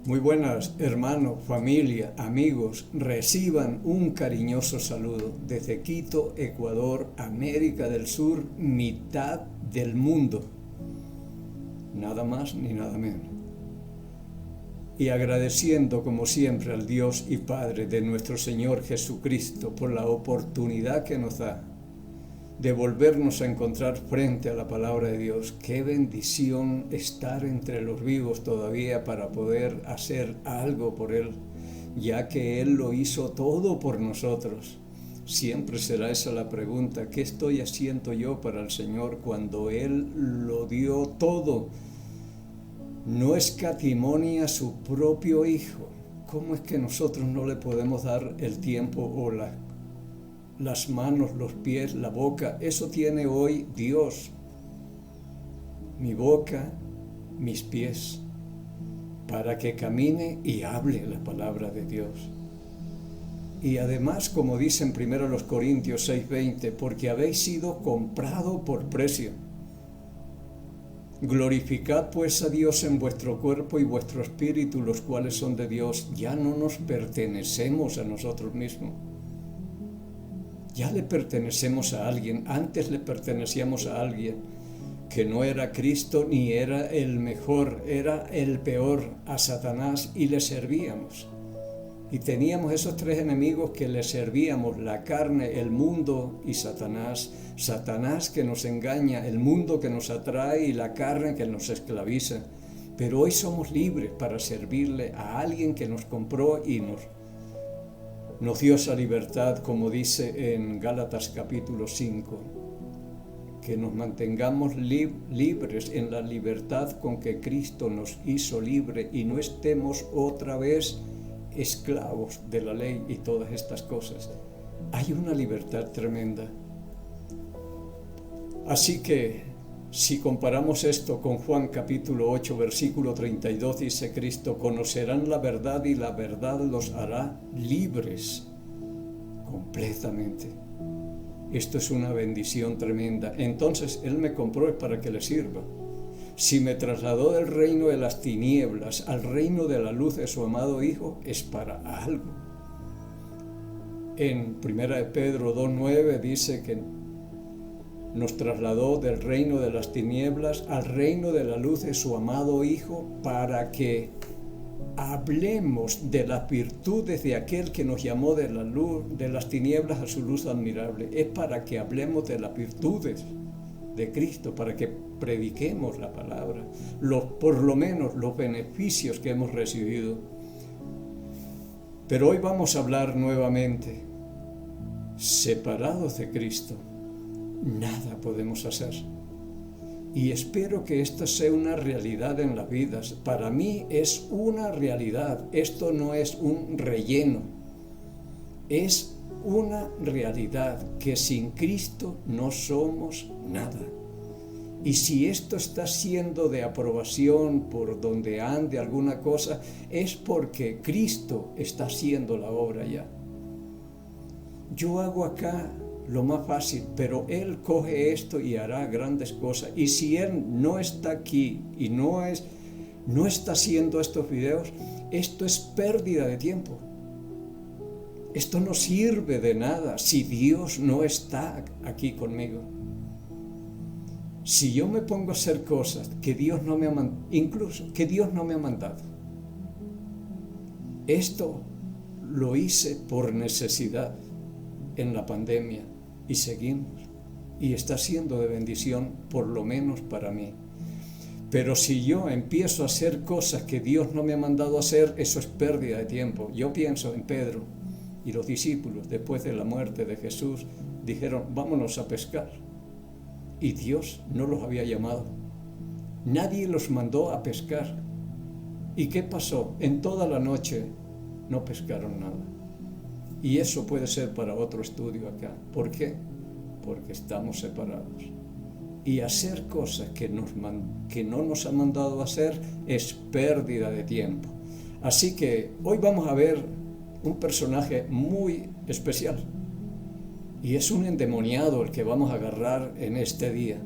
Muy buenas, hermanos, familia, amigos. Reciban un cariñoso saludo desde Quito, Ecuador, América del Sur, mitad del mundo. Nada más ni nada menos. Y agradeciendo como siempre al Dios y Padre de nuestro Señor Jesucristo por la oportunidad que nos da de volvernos a encontrar frente a la palabra de Dios. Qué bendición estar entre los vivos todavía para poder hacer algo por Él, ya que Él lo hizo todo por nosotros. Siempre será esa la pregunta: ¿qué estoy haciendo yo para el Señor cuando Él lo dio todo? No escatimó a su propio Hijo. ¿Cómo es que nosotros no le podemos dar el tiempo o las manos, los pies, la boca? Eso tiene hoy Dios. Mi boca, mis pies, para que camine y hable la palabra de Dios. Y además, como dice en 1 Corintios 6:20, porque habéis sido comprado por precio. Glorificad pues a Dios en vuestro cuerpo y vuestro espíritu, los cuales son de Dios. Ya no nos pertenecemos a nosotros mismos. Ya le pertenecemos a alguien. Antes le pertenecíamos a alguien que no era Cristo ni era el mejor, era el peor, a Satanás, y le servíamos. Y teníamos esos tres enemigos que le servíamos: la carne, el mundo y Satanás. Satanás que nos engaña, el mundo que nos atrae y la carne que nos esclaviza. Pero hoy somos libres para servirle a alguien que nos compró y nos dio esa libertad, como dice en Gálatas capítulo 5, que nos mantengamos libres en la libertad con que Cristo nos hizo libre y no estemos otra vez esclavos de la ley y todas estas cosas. Hay una libertad tremenda. Así que si comparamos esto con Juan capítulo 8 versículo 32, dice Cristo: conocerán la verdad y la verdad los hará libres completamente. Esto es una bendición tremenda. Entonces Él me compró para que le sirva. Si me trasladó del reino de las tinieblas al reino de la luz de su amado Hijo, es para algo. En 1 Pedro 2:9 dice que nos trasladó del reino de las tinieblas al reino de la luz de su amado Hijo, para que hablemos de las virtudes de aquel que nos llamó de la luz, de las tinieblas a su luz admirable. Es para que hablemos de las virtudes de Cristo, para que prediquemos la palabra, por lo menos los beneficios que hemos recibido. Pero hoy vamos a hablar nuevamente: separados de Cristo, nada podemos hacer. Y espero que esto sea una realidad en las vidas. Para mí es una realidad. Esto no es un relleno. Es una realidad que sin Cristo no somos nada. Y si esto está siendo de aprobación por donde ande alguna cosa, es porque Cristo está haciendo la obra ya. Yo hago acá lo más fácil, pero Él coge esto y hará grandes cosas. Y si Él no está aquí y no está haciendo estos videos, esto es pérdida de tiempo. Esto no sirve de nada si Dios no está aquí conmigo. Si yo me pongo a hacer cosas que Dios no me ha mandado, incluso que Dios no me ha mandado, esto lo hice por necesidad en la pandemia y seguimos, y está siendo de bendición, por lo menos para mí. Pero si yo empiezo a hacer cosas que Dios no me ha mandado hacer, eso es pérdida de tiempo. Yo pienso en Pedro y los discípulos. Después de la muerte de Jesús dijeron: vámonos a pescar, y Dios no los había llamado. Nadie los mandó a pescar. ¿Y qué pasó? En toda la noche no pescaron nada. Y eso puede ser para otro estudio acá. ¿Por qué? Porque estamos separados. Y hacer cosas que no nos ha mandado a hacer es pérdida de tiempo. Así que hoy vamos a ver un personaje muy especial. Y es un endemoniado el que vamos a agarrar en este día.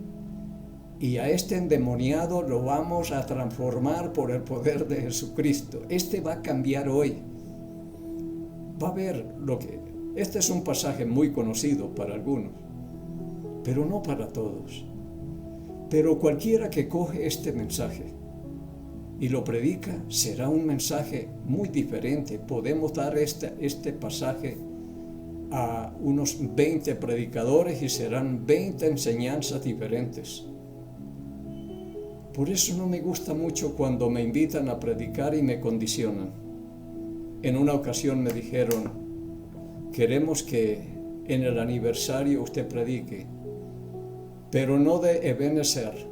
Y a este endemoniado lo vamos a transformar por el poder de Jesucristo. Este va a cambiar hoy. Va a ver lo que... Este es un pasaje muy conocido para algunos, pero no para todos. Pero cualquiera que coge este mensaje y lo predica, será un mensaje muy diferente. Podemos dar este pasaje a unos 20 predicadores y serán 20 enseñanzas diferentes. Por eso no me gusta mucho cuando me invitan a predicar y me condicionan. En una ocasión me dijeron, queremos que en el aniversario usted predique, pero no de Ebenezer,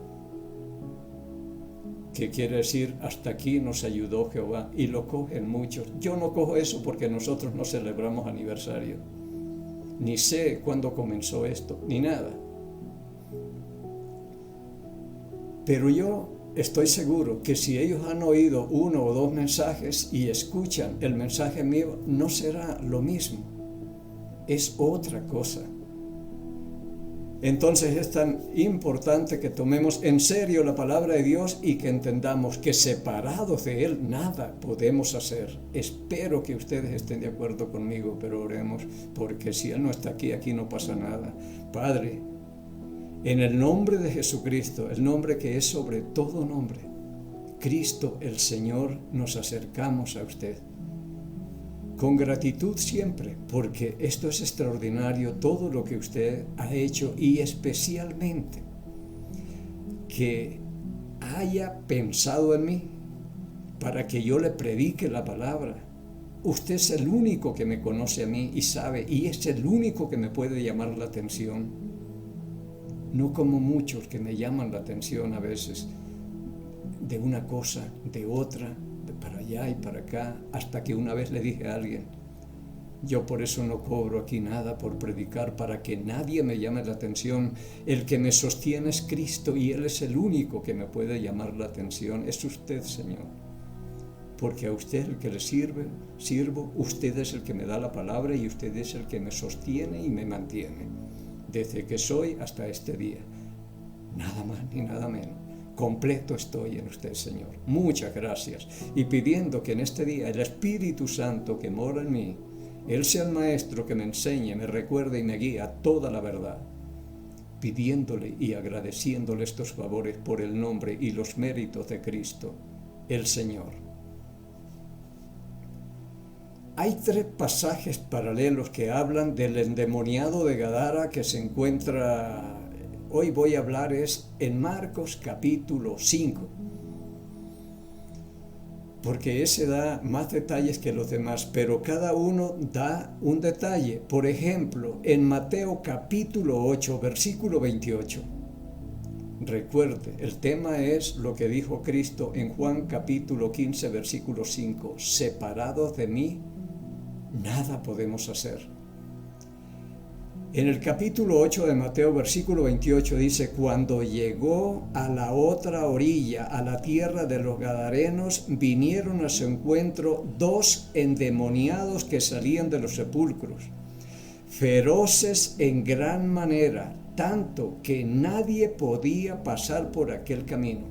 que quiere decir hasta aquí nos ayudó Jehová, y lo cogen muchos. Yo no cojo eso porque nosotros no celebramos aniversario, ni sé cuándo comenzó esto, ni nada. Pero yo estoy seguro que si ellos han oído 1 o 2 mensajes y escuchan el mensaje mío, no será lo mismo, es otra cosa. Entonces es tan importante que tomemos en serio la palabra de Dios y que entendamos que separados de Él nada podemos hacer. Espero que ustedes estén de acuerdo conmigo, pero oremos, porque si Él no está aquí, aquí no pasa nada. Padre, en el nombre de Jesucristo, el nombre que es sobre todo nombre, Cristo el Señor, nos acercamos a usted. Con gratitud siempre, porque esto es extraordinario, todo lo que usted ha hecho, y especialmente que haya pensado en mí para que yo le predique la palabra. Usted es el único que me conoce a mí y sabe, y es el único que me puede llamar la atención. No como muchos que me llaman la atención a veces de una cosa, de otra, de para allá y para acá, hasta que una vez le dije a alguien, yo por eso no cobro aquí nada por predicar, para que nadie me llame la atención. El que me sostiene es Cristo y Él es el único que me puede llamar la atención. Es usted, Señor, porque a usted el que le sirvo, usted es el que me da la palabra y usted es el que me sostiene y me mantiene desde que soy hasta este día. Nada más ni nada menos. Completo estoy en usted, Señor. Muchas gracias. Y pidiendo que en este día el Espíritu Santo que mora en mí, Él sea el Maestro que me enseñe, me recuerde y me guíe a toda la verdad. Pidiéndole y agradeciéndole estos favores por el nombre y los méritos de Cristo, el Señor. Hay 3 pasajes paralelos que hablan del endemoniado de Gadara que se encuentra... Hoy voy a hablar en Marcos capítulo 5, porque ese da más detalles que los demás, pero cada uno da un detalle. Por ejemplo, en Mateo capítulo 8, versículo 28. Recuerde, el tema es lo que dijo Cristo en Juan capítulo 15, versículo 5. Separados de mí, nada podemos hacer. En el capítulo 8 de Mateo, versículo 28 dice, cuando llegó a la otra orilla, a la tierra de los Gadarenos, vinieron a su encuentro 2 endemoniados que salían de los sepulcros, feroces en gran manera, tanto que nadie podía pasar por aquel camino.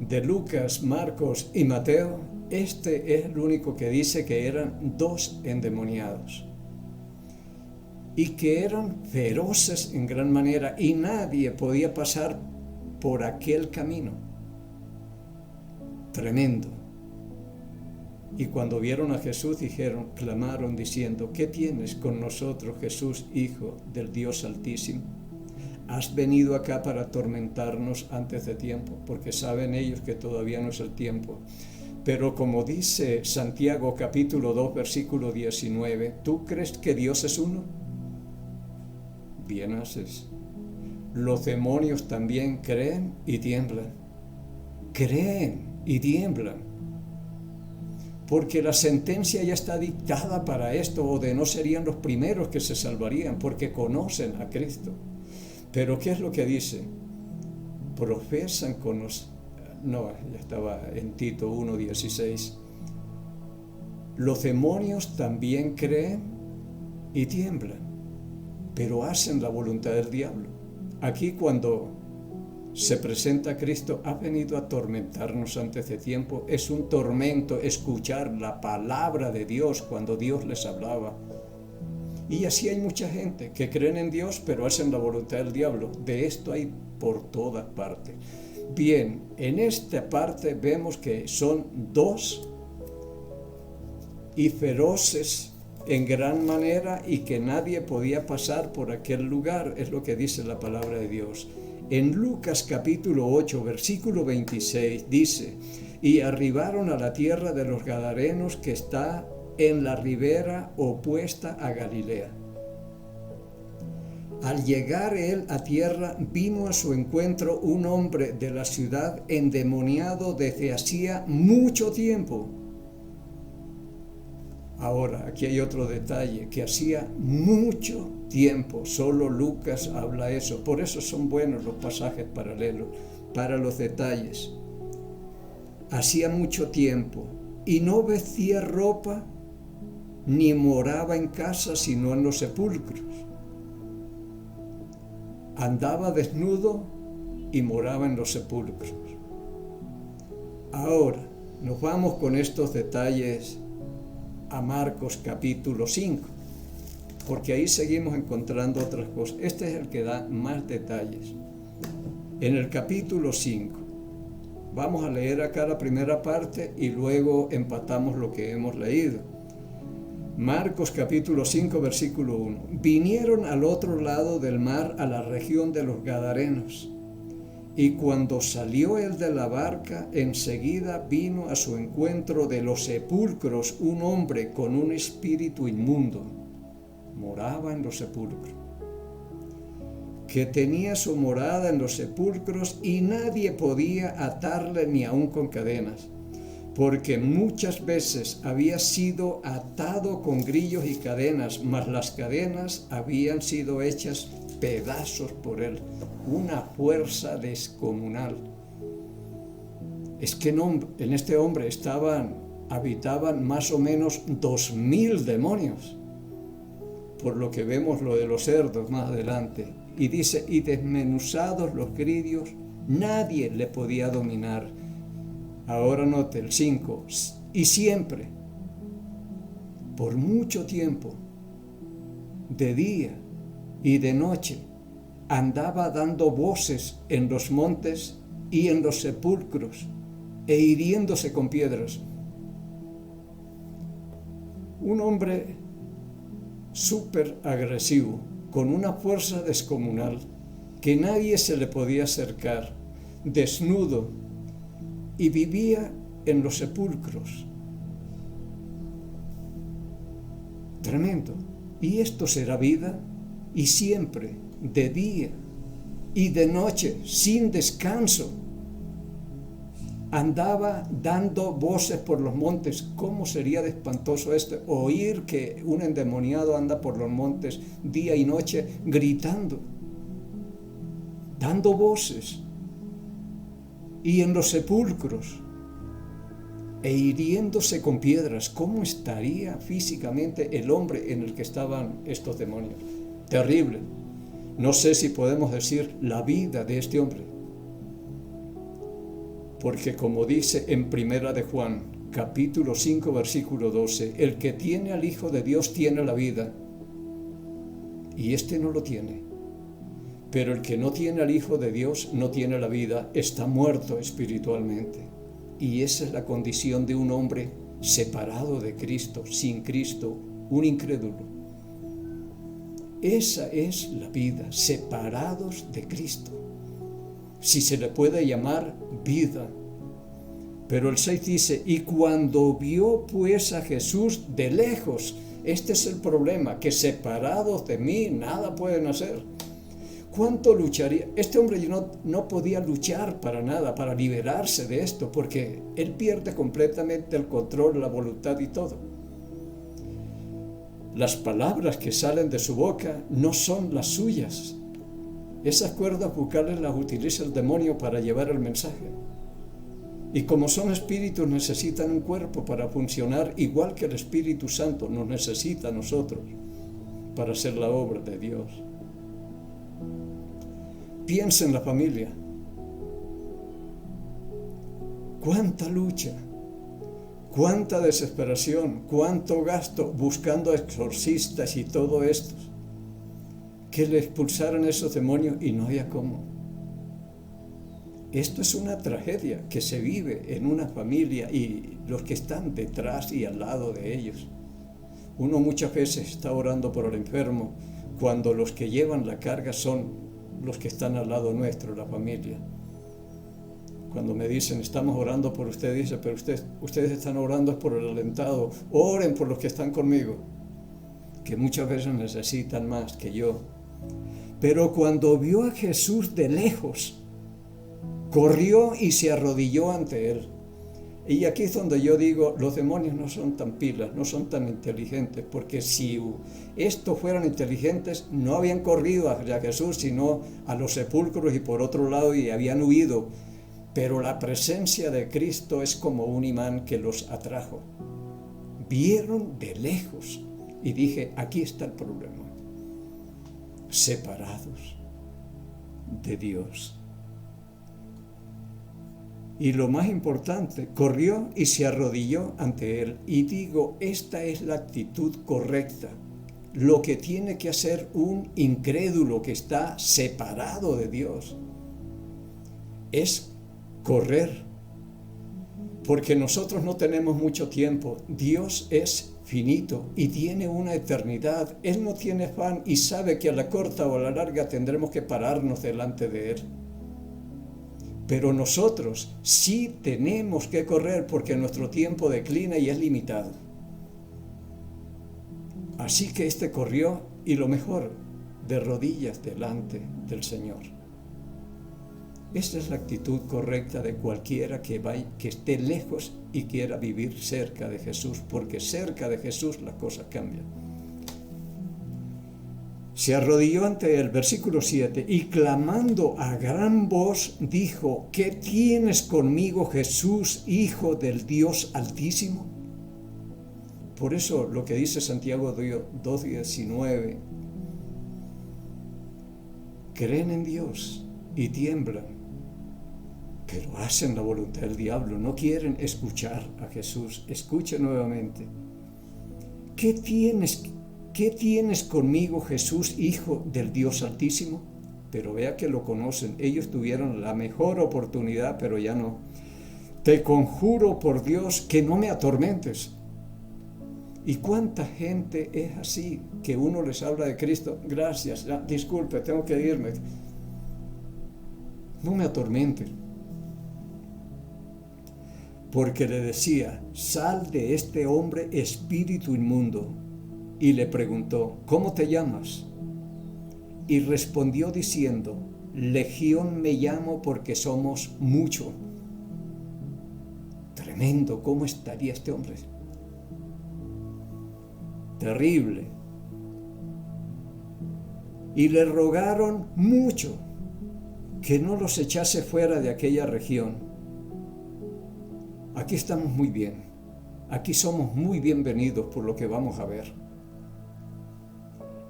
De Lucas, Marcos y Mateo, este es el único que dice que eran 2 endemoniados. Y que eran feroces en gran manera, y nadie podía pasar por aquel camino. Tremendo. Y cuando vieron a Jesús, clamaron diciendo, ¿qué tienes con nosotros, Jesús, Hijo del Dios Altísimo? ¿Has venido acá para atormentarnos antes de tiempo? Porque saben ellos que todavía no es el tiempo. Pero como dice Santiago capítulo 2, versículo 19, ¿tú crees que Dios es uno? Bien haces. Los demonios también creen y tiemblan. Creen y tiemblan. Porque la sentencia ya está dictada para esto, o de no serían los primeros que se salvarían, porque conocen a Cristo. Pero ¿qué es lo que dice? Profesan ya estaba en Tito 1:16. Los demonios también creen y tiemblan, pero hacen la voluntad del diablo. Aquí cuando se presenta Cristo, ha venido a atormentarnos antes de tiempo. Es un tormento escuchar la palabra de Dios cuando Dios les hablaba. Y así hay mucha gente que creen en Dios, pero hacen la voluntad del diablo. De esto hay por todas partes. Bien, en esta parte vemos que son dos y feroces en gran manera y que nadie podía pasar por aquel lugar, es lo que dice la palabra de Dios. En Lucas capítulo 8, versículo 26 dice: y arribaron a la tierra de los Gadarenos, que está en la ribera opuesta a Galilea. Al llegar él a tierra, vino a su encuentro un hombre de la ciudad endemoniado desde hacía mucho tiempo. Ahora, aquí hay otro detalle, que hacía mucho tiempo, solo Lucas habla eso, por eso son buenos los pasajes paralelos, para los detalles. Hacía mucho tiempo, y no vestía ropa, ni moraba en casa, sino en los sepulcros. Andaba desnudo y moraba en los sepulcros. Ahora, nos vamos con estos detalles a Marcos capítulo 5, porque ahí seguimos encontrando otras cosas. Este es el que da más detalles. En el capítulo 5, vamos a leer acá la primera parte y luego empatamos lo que hemos leído. Marcos capítulo 5, versículo 1. Vinieron al otro lado del mar, a la región de los Gadarenos. Y cuando salió él de la barca, enseguida vino a su encuentro de los sepulcros un hombre con un espíritu inmundo. Moraba en los sepulcros. Que tenía su morada en los sepulcros y nadie podía atarle ni aun con cadenas, porque muchas veces había sido atado con grillos y cadenas, mas las cadenas habían sido hechas pedazos por él. Una fuerza descomunal. Es que en este hombre habitaban más o menos 2000 demonios, por lo que vemos lo de los cerdos más adelante. Y dice, y desmenuzados los grillos, nadie le podía dominar. Ahora note el 5, y siempre, por mucho tiempo, de día y de noche, andaba dando voces en los montes y en los sepulcros, e hiriéndose con piedras. Un hombre súper agresivo, con una fuerza descomunal, que nadie se le podía acercar, desnudo, y vivía en los sepulcros. Tremendo. ¿Y esto será vida? Y siempre, de día y de noche, sin descanso, andaba dando voces por los montes. ¿Cómo sería de espantoso esto? Oír que un endemoniado anda por los montes día y noche gritando, dando voces, y en los sepulcros, e hiriéndose con piedras. ¿Cómo estaría físicamente el hombre en el que estaban estos demonios? Terrible. No sé si podemos decir la vida de este hombre, porque como dice en Primera de Juan, capítulo 5, versículo 12, el que tiene al Hijo de Dios tiene la vida, y este no lo tiene. Pero el que no tiene al Hijo de Dios no tiene la vida, está muerto espiritualmente. Y esa es la condición de un hombre separado de Cristo, sin Cristo, un incrédulo. Esa es la vida, separados de Cristo, si se le puede llamar vida. Pero el 6 dice, y cuando vio pues a Jesús de lejos, este es el problema, que separados de mí nada pueden hacer. ¿Cuánto lucharía? Este hombre no podía luchar para nada, para liberarse de esto, porque él pierde completamente el control, la voluntad y todo. Las palabras que salen de su boca no son las suyas. Esas cuerdas vocales las utiliza el demonio para llevar el mensaje. Y como son espíritus, necesitan un cuerpo para funcionar, igual que el Espíritu Santo nos necesita a nosotros para hacer la obra de Dios. Piensa en la familia. Cuánta lucha, cuánta desesperación, cuánto gasto buscando exorcistas y todo esto. Que le expulsaran esos demonios y no había cómo. Esto es una tragedia que se vive en una familia y los que están detrás y al lado de ellos. Uno muchas veces está orando por el enfermo cuando los que llevan la carga son los que están al lado nuestro, la familia. Cuando me dicen, estamos orando por ustedes, dice, pero ustedes están orando por el alentado, oren por los que están conmigo, que muchas veces necesitan más que yo. Pero cuando vio a Jesús de lejos, corrió y se arrodilló ante él. Y aquí es donde yo digo, los demonios no son tan pilas, no son tan inteligentes, porque si estos fueran inteligentes, no habían corrido hacia Jesús, sino a los sepulcros y por otro lado y habían huido. Pero la presencia de Cristo es como un imán que los atrajo. Vieron de lejos y dije, aquí está el problema. Separados de Dios. Y lo más importante, corrió y se arrodilló ante él. Y digo, esta es la actitud correcta. Lo que tiene que hacer un incrédulo que está separado de Dios es correr. Porque nosotros no tenemos mucho tiempo. Dios es finito y tiene una eternidad. Él no tiene afán y sabe que a la corta o a la larga tendremos que pararnos delante de Él. Pero nosotros sí tenemos que correr porque nuestro tiempo declina y es limitado. Así que este corrió y lo mejor, de rodillas delante del Señor. Esta es la actitud correcta de cualquiera que esté lejos y quiera vivir cerca de Jesús, porque cerca de Jesús las cosas cambian. Se arrodilló ante él, versículo 7, y clamando a gran voz dijo, ¿qué tienes conmigo, Jesús, Hijo del Dios Altísimo? Por eso lo que dice Santiago 2:19, creen en Dios y tiemblan, pero hacen la voluntad del diablo, no quieren escuchar a Jesús. Escuche nuevamente, ¿qué tienes conmigo, Jesús, Hijo del Dios Altísimo? Pero vea que lo conocen. Ellos tuvieron la mejor oportunidad, pero ya no. Te conjuro por Dios que no me atormentes. ¿Y cuánta gente es así? Que uno les habla de Cristo. Gracias, disculpe, tengo que irme. No me atormenten. Porque le decía, sal de este hombre, espíritu inmundo. Y le preguntó, ¿cómo te llamas? Y respondió diciendo, Legión me llamo porque somos mucho. Tremendo, ¿cómo estaría este hombre? Terrible. Y le rogaron mucho que no los echase fuera de aquella región. Aquí estamos muy bien. Aquí somos muy bienvenidos por lo que vamos a ver.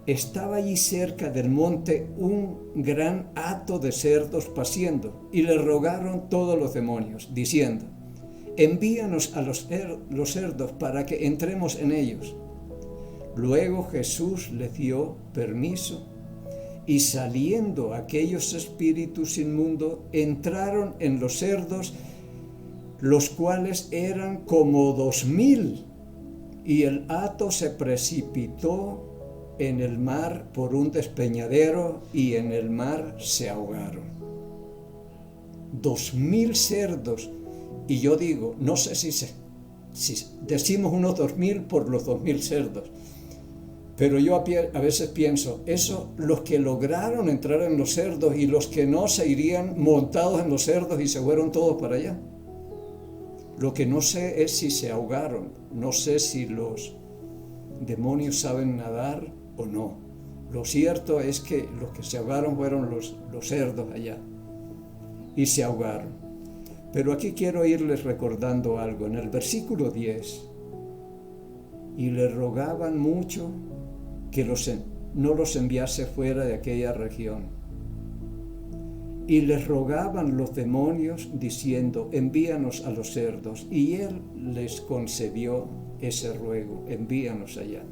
Estaba allí cerca del monte un gran hato de cerdos paciendo, y le rogaron todos los demonios, diciendo, envíanos a los cerdos para que entremos en ellos. Luego Jesús les dio permiso, y saliendo aquellos espíritus inmundos, entraron en los cerdos, los cuales eran como 2000, y el hato se precipitó en el mar por un despeñadero y en el mar se ahogaron. 2000 cerdos, y yo digo, no sé si decimos unos 2000 por los 2000 cerdos, pero yo a veces pienso, eso, los que lograron entrar en los cerdos y los que no se irían montados en los cerdos y se fueron todos para allá. Lo que no sé es si se ahogaron, no sé si los demonios saben nadar o no. Lo cierto es que los que se ahogaron fueron los cerdos allá y se ahogaron. Pero aquí quiero irles recordando algo. En el versículo 10, y le rogaban mucho que no los enviase fuera de aquella región. Y les rogaban los demonios diciendo, envíanos a los cerdos. Y él les concedió ese ruego, envíanos allá.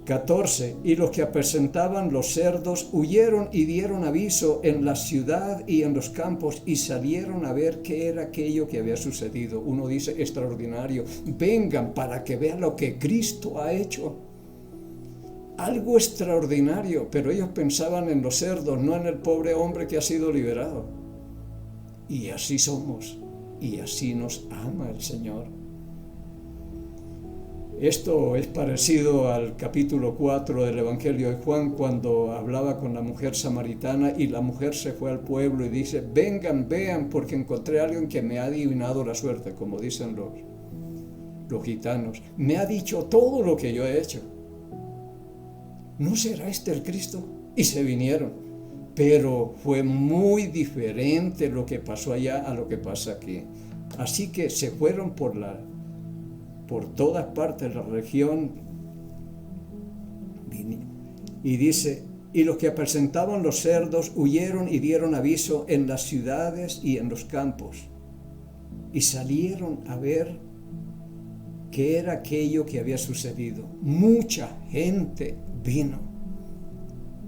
14. Y los que apacentaban los cerdos huyeron y dieron aviso en la ciudad y en los campos y salieron a ver qué era aquello que había sucedido. Uno dice, extraordinario, vengan para que vean lo que Cristo ha hecho. Algo extraordinario, pero ellos pensaban en los cerdos, no en el pobre hombre que ha sido liberado. Y así somos, y así nos ama el Señor. Esto es parecido al capítulo 4 del Evangelio de Juan, cuando hablaba con la mujer samaritana y la mujer se fue al pueblo y dice, vengan, vean, porque encontré a alguien que me ha adivinado la suerte, como dicen los gitanos. Me ha dicho todo lo que yo he hecho. ¿No será este el Cristo? Y se vinieron. Pero fue muy diferente lo que pasó allá a lo que pasa aquí. Así que se fueron por todas partes de la región. Y dice, y los que apacentaban los cerdos huyeron y dieron aviso en las ciudades y en los campos. Y salieron a ver qué era aquello que había sucedido. Mucha gente vino,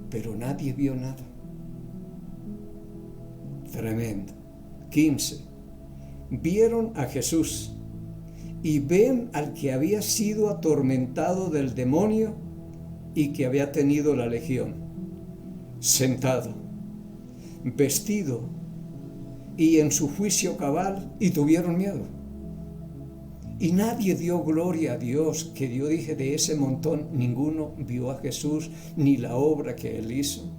pero nadie vio nada. Tremendo. 15. Vieron a Jesús y ven al que había sido atormentado del demonio y que había tenido la legión, sentado, vestido y en su juicio cabal, y tuvieron miedo. Y nadie dio gloria a Dios, que yo dije de ese montón, ninguno vio a Jesús ni la obra que él hizo.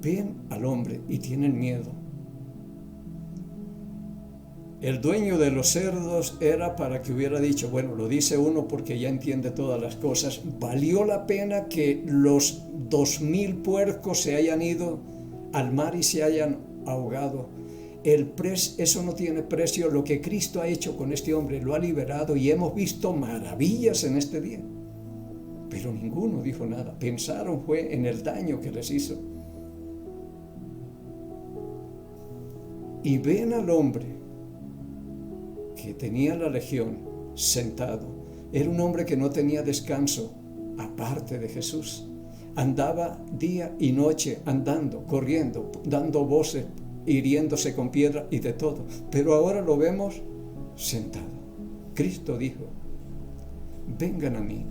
Ven al hombre y tienen miedo. El dueño de los cerdos era para que hubiera dicho, bueno, lo dice uno porque ya entiende todas las cosas, valió la pena que los 2000 puercos se hayan ido al mar y se hayan ahogado. Eso no tiene precio. Lo que Cristo ha hecho con este hombre, lo ha liberado y hemos visto maravillas en este día. Pero ninguno dijo nada. Pensaron fue en el daño que les hizo. Y ven al hombre que tenía la legión sentado. Era un hombre que no tenía descanso aparte de Jesús. Andaba día y noche andando, corriendo, dando voces, hiriéndose con piedra y de todo. Pero ahora lo vemos sentado. Cristo dijo, vengan a mí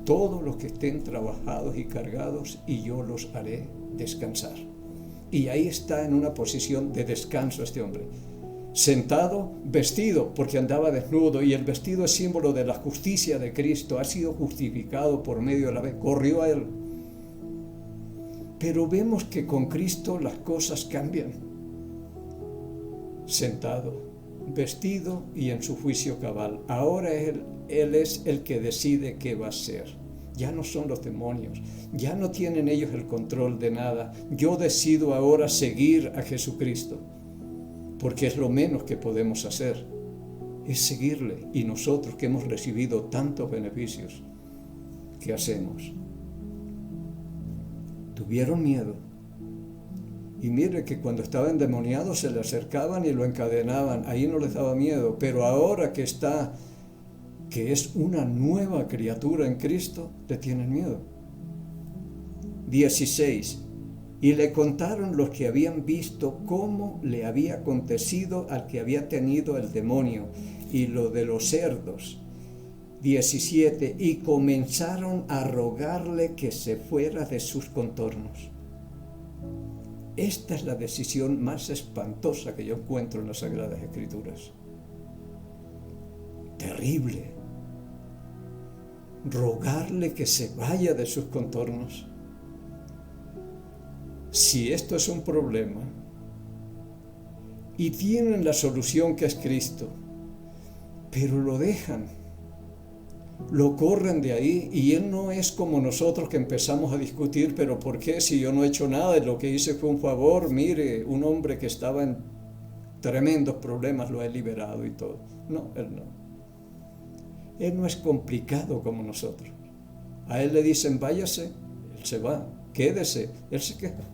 todos los que estén trabajados y cargados y yo los haré descansar. Y ahí está en una posición de descanso este hombre. Sentado, vestido, porque andaba desnudo, y el vestido es símbolo de la justicia de Cristo, ha sido justificado por medio de la fe, corrió a él. Pero vemos que con Cristo las cosas cambian. Sentado, vestido y en su juicio cabal. Ahora él es el que decide qué va a hacer. Ya no son los demonios, ya no tienen ellos el control de nada. Yo decido ahora seguir a Jesucristo. Porque es lo menos que podemos hacer, es seguirle. Y nosotros que hemos recibido tantos beneficios, ¿qué hacemos? Tuvieron miedo. Y mire que cuando estaba endemoniado se le acercaban y lo encadenaban, ahí no les daba miedo. Pero ahora que es una nueva criatura en Cristo, le tienen miedo. 16. Y le contaron los que habían visto cómo le había acontecido al que había tenido el demonio y lo de los cerdos. 17. Y comenzaron a rogarle que se fuera de sus contornos. Esta es la decisión más espantosa que yo encuentro en las Sagradas Escrituras. Terrible. Rogarle que se vaya de sus contornos. Si esto es un problema y tienen la solución que es Cristo, pero lo dejan, lo corren de ahí, y Él no es como nosotros que empezamos a discutir, pero ¿por qué? Si yo no he hecho nada, y lo que hice fue un favor. Mire, un hombre que estaba en tremendos problemas lo he liberado y todo. No, Él no. Él no es complicado como nosotros. A Él le dicen váyase, Él se va. Quédese, Él se queda.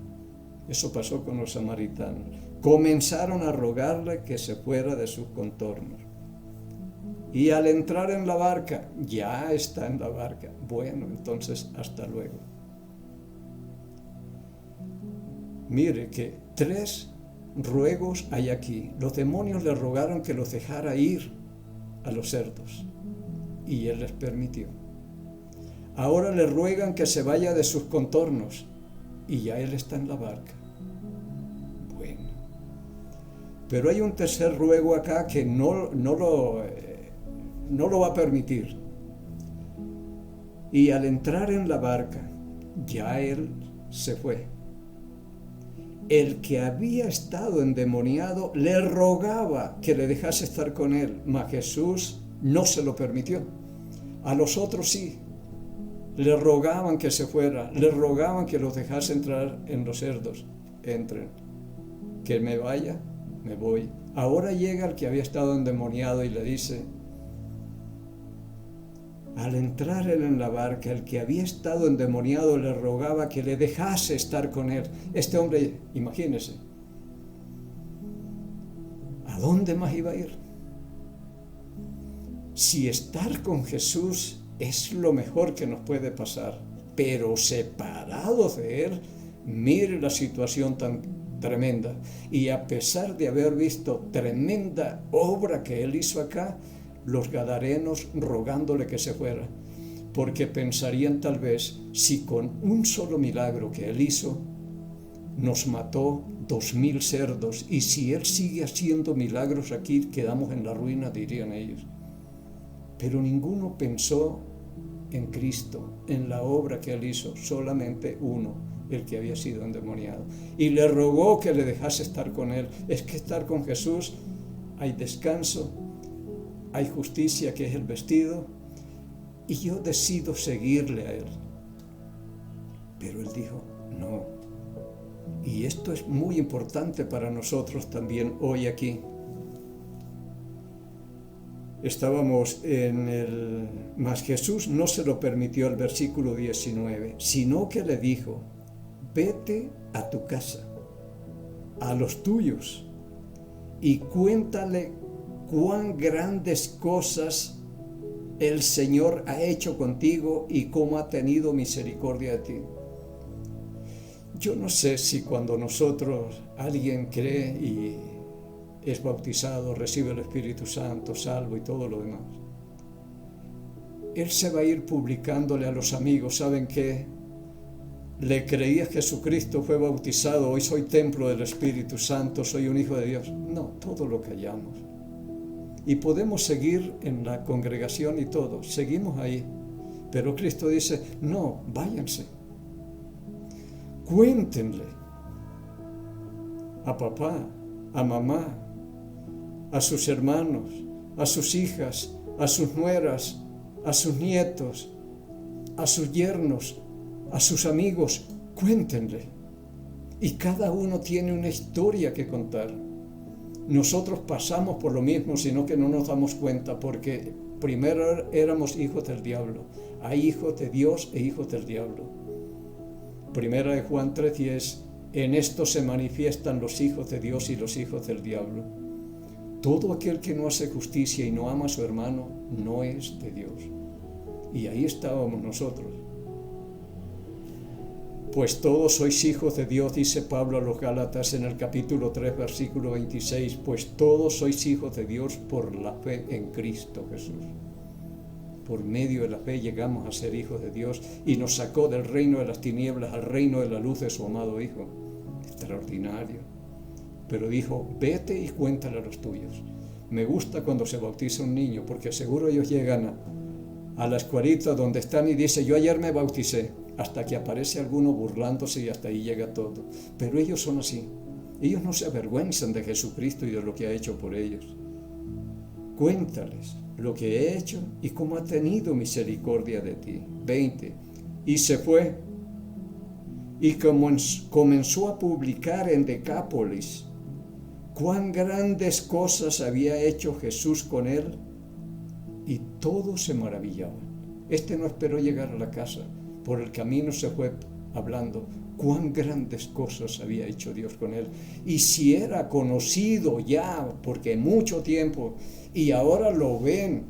Eso pasó con los samaritanos. Comenzaron a rogarle que se fuera de sus contornos. Y al entrar en la barca, ya está en la barca. Bueno, entonces hasta luego. Mire que 3 ruegos hay aquí. Los demonios le rogaron que los dejara ir a los cerdos y él les permitió. Ahora le ruegan que se vaya de sus contornos y ya él está en la barca. Bueno, pero hay un tercer ruego acá que no lo va a permitir. Y al entrar en la barca, ya él se fue. El que había estado endemoniado le rogaba que le dejase estar con él, mas Jesús no se lo permitió. A los otros sí, le rogaban que se fuera, le rogaban que los dejase entrar en los cerdos. Entren, que me vaya, me voy. Ahora llega el que había estado endemoniado y le dice, al entrar él en la barca, el que había estado endemoniado le rogaba que le dejase estar con él. Este hombre, imagínese, ¿a dónde más iba a ir? Si estar con Jesús es lo mejor que nos puede pasar, pero separados de él, mire la situación tan tremenda. Y a pesar de haber visto tremenda obra que él hizo acá, los gadarenos rogándole que se fuera, porque pensarían tal vez, si con un solo milagro que él hizo, nos mató 2000 cerdos, y si él sigue haciendo milagros aquí, quedamos en la ruina, dirían ellos. Pero ninguno pensó en Cristo, en la obra que él hizo, solamente uno, el que había sido endemoniado. Y le rogó que le dejase estar con él. Es que estar con Jesús hay descanso, hay justicia, que es el vestido, y yo decido seguirle a él. Pero él dijo, no. Y esto es muy importante para nosotros también hoy aquí. Estábamos mas Jesús no se lo permitió, el versículo 19, sino que le dijo, vete a tu casa, a los tuyos, y cuéntale cuán grandes cosas el Señor ha hecho contigo y cómo ha tenido misericordia de ti. Yo no sé si cuando alguien cree y es bautizado, recibe el Espíritu Santo, salvo y todo lo demás, él se va a ir publicándole a los amigos, ¿saben qué? Le creí a Jesucristo, fue bautizado, hoy soy templo del Espíritu Santo, soy un hijo de Dios. No, todo lo callamos. Y podemos seguir en la congregación y todo, seguimos ahí. Pero Cristo dice, no, váyanse. Cuéntenle a papá, a mamá, a sus hermanos, a sus hijas, a sus nueras, a sus nietos, a sus yernos, a sus amigos, cuéntenle. Y cada uno tiene una historia que contar. Nosotros pasamos por lo mismo, sino que no nos damos cuenta, porque primero éramos hijos del diablo. Hay hijos de Dios e hijos del diablo. Primera de Juan 3:10, en esto se manifiestan los hijos de Dios y los hijos del diablo. Todo aquel que no hace justicia y no ama a su hermano, no es de Dios. Y ahí estábamos nosotros. Pues todos sois hijos de Dios, dice Pablo a los Gálatas en el capítulo 3, versículo 26, pues todos sois hijos de Dios por la fe en Cristo Jesús. Por medio de la fe llegamos a ser hijos de Dios y nos sacó del reino de las tinieblas al reino de la luz de su amado Hijo. Extraordinario. Pero dijo, vete y cuéntale a los tuyos. Me gusta cuando se bautiza un niño, porque seguro ellos llegan a la escuelita donde están y dicen, yo ayer me bauticé, hasta que aparece alguno burlándose y hasta ahí llega todo. Pero ellos son así. Ellos no se avergüenzan de Jesucristo y de lo que ha hecho por ellos. Cuéntales lo que he hecho y cómo ha tenido misericordia de ti. 20. Y se fue y comenzó a publicar en Decápolis cuán grandes cosas había hecho Jesús con él, y todos se maravillaban. Este no esperó llegar a la casa, por el camino se fue hablando, cuán grandes cosas había hecho Dios con él. Y si era conocido ya, porque mucho tiempo, y ahora lo ven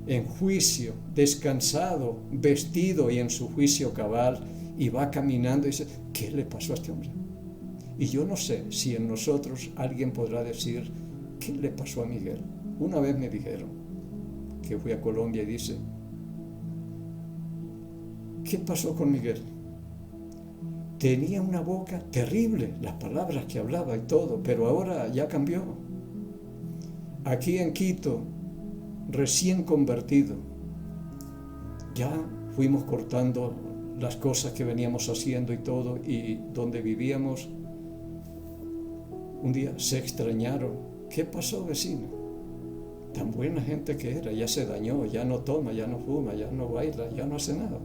en juicio, descansado, vestido y en su juicio cabal, y va caminando y dice, ¿qué le pasó a este hombre? Y yo no sé si en nosotros alguien podrá decir, ¿qué le pasó a Miguel? Una vez me dijeron que fui a Colombia y dice, ¿qué pasó con Miguel? Tenía una boca terrible, las palabras que hablaba y todo, pero ahora ya cambió. Aquí en Quito, recién convertido, ya fuimos cortando las cosas que veníamos haciendo y todo, y donde vivíamos, un día se extrañaron. ¿Qué pasó, vecino? Tan buena gente que era, ya se dañó, ya no toma, ya no fuma, ya no baila, ya no hace nada.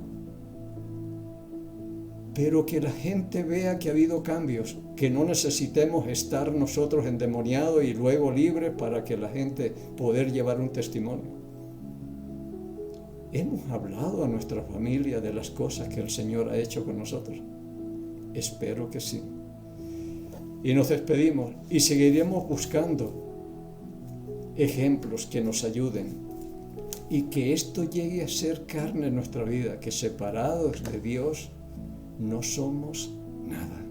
Pero que la gente vea que ha habido cambios, que no necesitemos estar nosotros endemoniados y luego libres para que la gente poder llevar un testimonio. ¿Hemos hablado a nuestra familia de las cosas que el Señor ha hecho con nosotros? Espero que sí. Y nos despedimos y seguiremos buscando ejemplos que nos ayuden y que esto llegue a ser carne en nuestra vida, que separados de Dios no somos nada.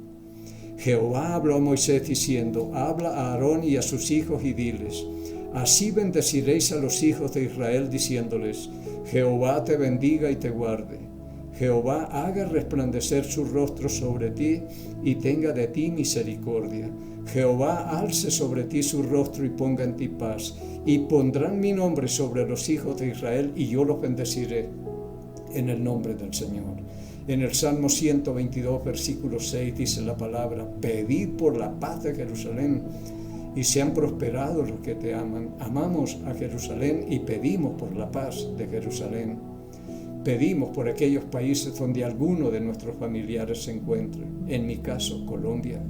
Jehová habló a Moisés diciendo, habla a Aarón y a sus hijos y diles, así bendeciréis a los hijos de Israel diciéndoles, Jehová te bendiga y te guarde. Jehová haga resplandecer su rostro sobre ti y tenga de ti misericordia. Jehová alce sobre ti su rostro y ponga en ti paz. Y pondrán mi nombre sobre los hijos de Israel y yo los bendeciré en el nombre del Señor. En el Salmo 122, versículo 6 dice la palabra, pedid por la paz de Jerusalén y sean prosperados los que te aman. Amamos a Jerusalén y pedimos por la paz de Jerusalén. Pedimos por aquellos países donde alguno de nuestros familiares se encuentre, en mi caso, Colombia.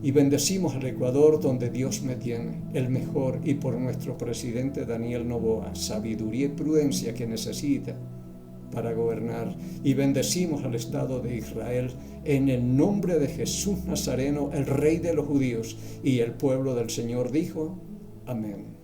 Y bendecimos al Ecuador donde Dios me tiene, el mejor, y por nuestro presidente Daniel Noboa, sabiduría y prudencia que necesita para gobernar. Y bendecimos al Estado de Israel en el nombre de Jesús Nazareno, el Rey de los judíos. Y el pueblo del Señor dijo, amén.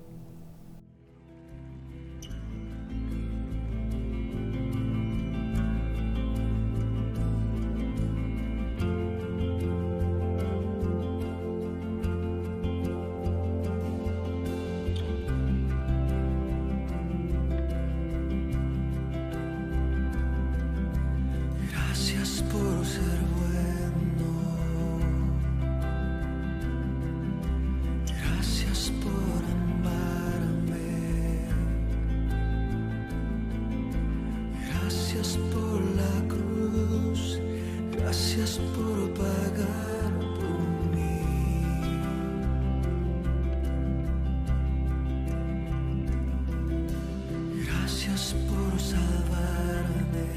Gracias por pagar por mí. Gracias por salvarme.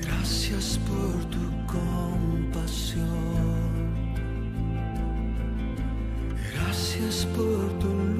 Gracias por tu compasión. Gracias por tu